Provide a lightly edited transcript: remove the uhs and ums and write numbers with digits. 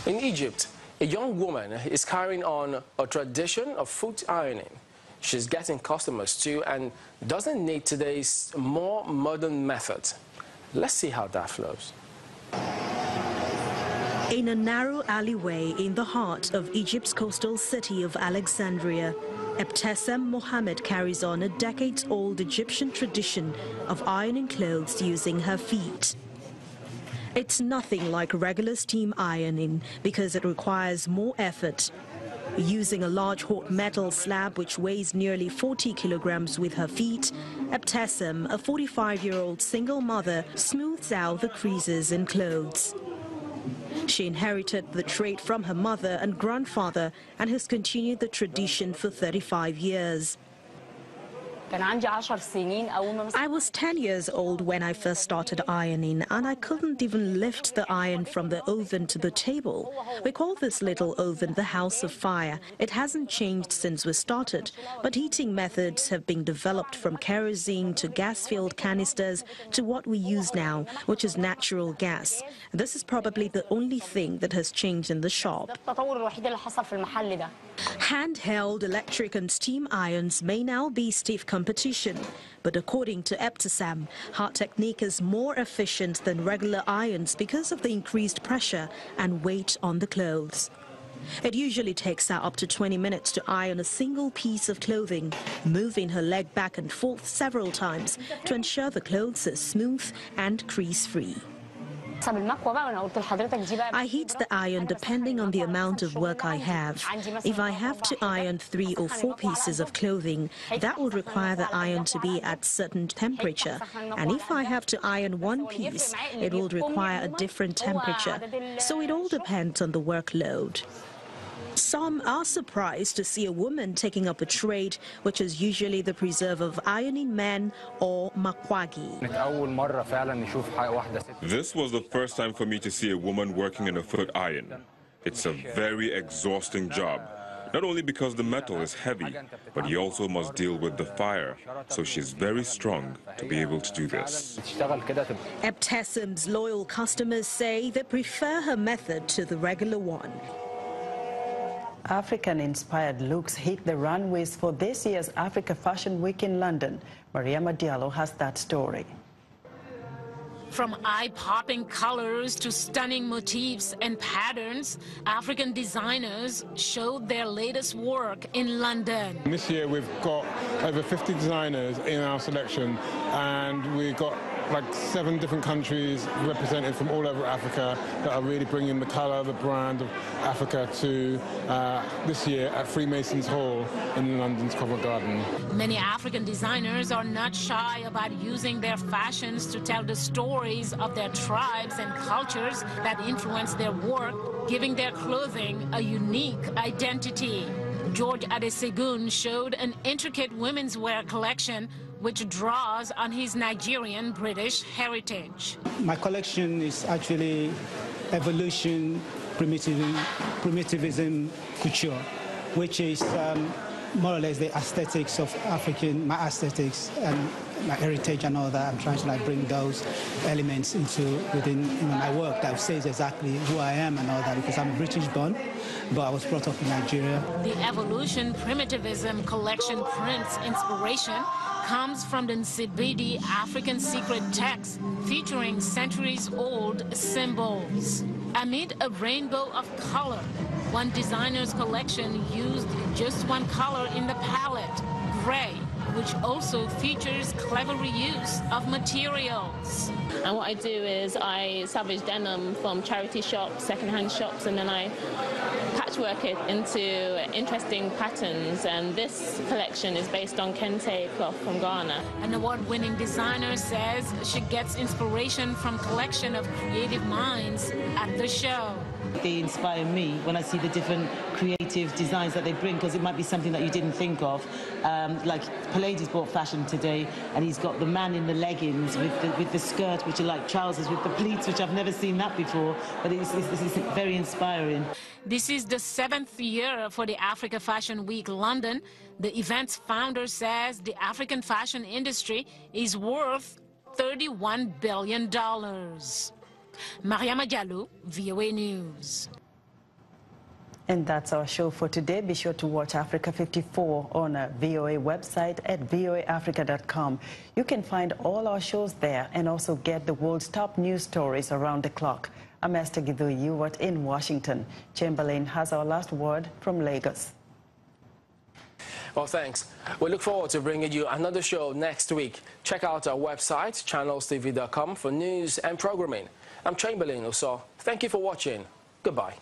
In Egypt, a young woman is carrying on a tradition of foot ironing. She's getting customers too and doesn't need today's more modern methods. Let's see how that flows. In a narrow alleyway in the heart of Egypt's coastal city of Alexandria, Ebtessem Mohammed carries on a decades-old Egyptian tradition of ironing clothes using her feet. It's nothing like regular steam ironing because it requires more effort. Using a large hot metal slab which weighs nearly 40 kilograms with her feet, Ebtessem, a 45-year-old single mother, smooths out the creases in clothes. She inherited the trade from her mother and grandfather and has continued the tradition for 35 years. I was 10 years old when I first started ironing, and I couldn't even lift the iron from the oven to the table. We call this little oven the House of Fire. It hasn't changed since we started, but heating methods have been developed from kerosene to gas-filled canisters to what we use now, which is natural gas. This is probably the only thing that has changed in the shop. Handheld electric and steam irons may now be stiff competition, but according to Ebtessem, her technique is more efficient than regular irons because of the increased pressure and weight on the clothes. It usually takes her up to 20 minutes to iron a single piece of clothing, moving her leg back and forth several times to ensure the clothes are smooth and crease-free. I heat the iron depending on the amount of work I have. If I have to iron 3 or 4 pieces of clothing, that would require the iron to be at certain temperature. And if I have to iron 1 piece, it will require a different temperature. So it all depends on the workload. Some are surprised to see a woman taking up a trade which is usually the preserve of ironing men or makwagi. This was the first time for me to see a woman working in a foot iron. It's a very exhausting job, not only because the metal is heavy, but you also must deal with the fire, so she's very strong to be able to do this. Ebtessem's loyal customers say they prefer her method to the regular one. African-inspired looks hit the runways for this year's Africa Fashion Week in London. Mariama Diallo has that story. From eye-popping colors to stunning motifs and patterns, African designers showed their latest work in London. This year we've got over 50 designers in our selection, and we've got like 7 different countries represented from all over Africa that are really bringing the colour, the brand of Africa to this year at Freemasons Hall in London's Covent Garden. Many African designers are not shy about using their fashions to tell the stories of their tribes and cultures that influence their work, giving their clothing a unique identity. George Adesegun showed an intricate women's wear collection which draws on his Nigerian-British heritage. My collection is actually evolution, primitivism, couture, which is more or less the aesthetics of my aesthetics and my heritage and all that. I'm trying to bring those elements within my work that says exactly who I am and all that, because I'm British born, but I was brought up in Nigeria. The Evolution Primitivism collection print's inspiration comes from the Nsibidi African secret text featuring centuries-old symbols. Amid a rainbow of color, one designer's collection used just one color in the palette, gray, which also features clever reuse of materials. And what I do is I salvage denim from charity shops, second-hand shops, and then I patchwork it into interesting patterns. And this collection is based on kente cloth from Ghana. An award-winning designer says she gets inspiration from collection of creative minds at the show. They inspire me when I see the different creative designs that they bring, because it might be something that you didn't think of. Like Palladi's brought fashion today, and he's got the man in the leggings with the skirt, which are like trousers, with the pleats, which I've never seen that before. But it's very inspiring. This is the 7th year for the Africa Fashion Week London. The event's founder says the African fashion industry is worth $31 billion. Mariama Diallo, VOA News. And that's our show for today. Be sure to watch Africa 54 on our VOA website at voaafrica.com. You can find all our shows there and also get the world's top news stories around the clock. I'm Esther Githu in Washington. Chamberlain has our last word from Lagos. Well, thanks. We look forward to bringing you another show next week. Check out our website, channelstv.com, for news and programming. I'm Chamberlain Oso. Thank you for watching. Goodbye.